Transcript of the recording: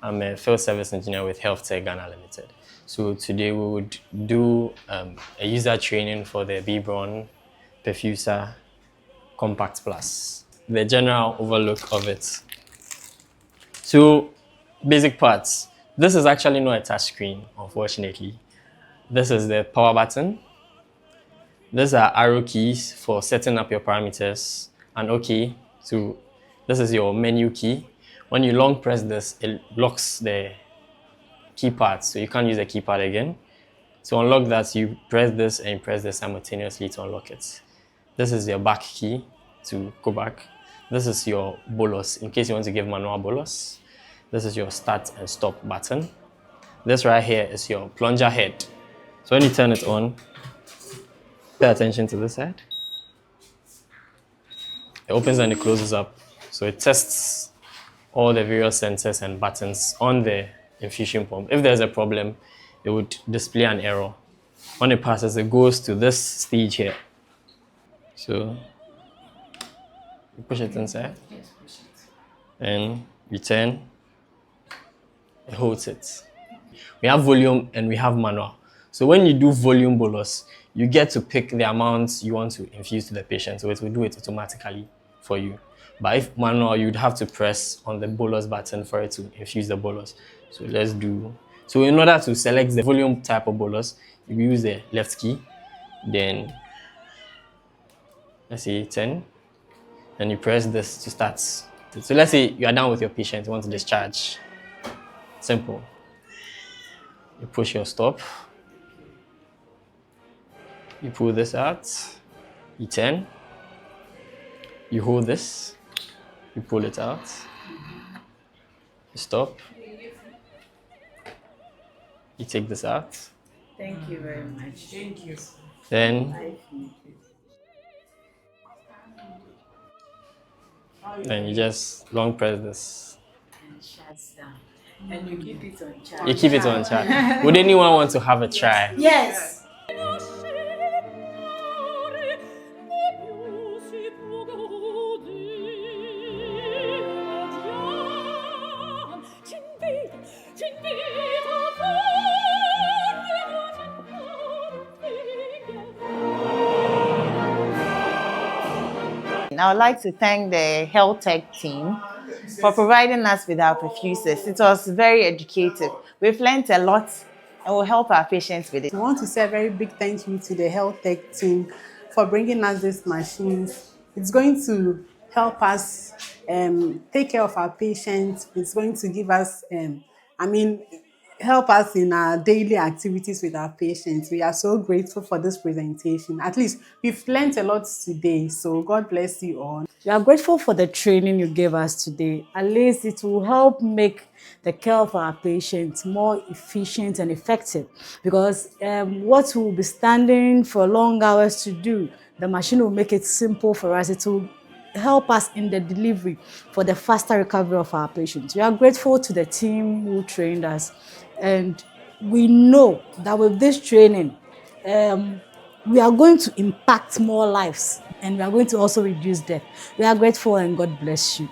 I'm a field service engineer with HealthTech Ghana Limited. So today we would do a user training for the Braun Perfusor Compact Plus. The general overlook of it. So basic parts. This is actually not a touch screen, unfortunately. This is the power button. These are arrow keys for setting up your parameters. And OK, so this is your menu key. When you long press this, it locks the keypad, so you can't use the keypad again. To unlock that, you press this and you press this simultaneously to unlock it. This is your back key to go back. This is your bolus, in case you want to give manual bolus. This is your start and stop button. This right here is your plunger head. So when you turn it on, pay attention to this side. It opens and it closes up. So it tests all the various sensors and buttons on the infusion pump. If there's a problem, it would display an error. When it passes, it goes to this stage here. So you push it inside, and you turn, it holds it. We have volume and we have manual. So when you do volume bolus, you get to pick the amounts you want to infuse to the patient, so it will do it automatically for you. But if manual, you'd have to press on the bolus button for it to infuse the bolus. So let's do. So in order to select the volume type of bolus, you use the left key, then let's say 10, and you press this to start. So let's say you are done with your patient, you want to discharge. Simple. You push your stop, you pull this out, you turn, you hold this, you pull it out, you stop, you take this out. Thank you very much. Thank you. Then you just long press this. And shuts down. And you keep it on charge. You keep it on charge. Would anyone want to have a try? Yes. I would like to thank the HealthTech team for providing us with our perfusers. It was very educative. We've learned a lot and will help our patients with it. I want to say a very big thank you to the HealthTech team for bringing us these machines. It's going to help us take care of our patients. It's going to give us, help us in our daily activities with our patients. We are so grateful for this presentation. At least we've learned a lot today, so God bless you all. We are grateful for the training you gave us today. At least it will help make the care of our patients more efficient and effective, because what we'll be standing for long hours to do, the machine will make it simple for us. It will help us in the delivery for the faster recovery of our patients. We are grateful to the team who trained us, and we know that with this training, we are going to impact more lives, and we are going to also reduce death. We are grateful, and God bless you.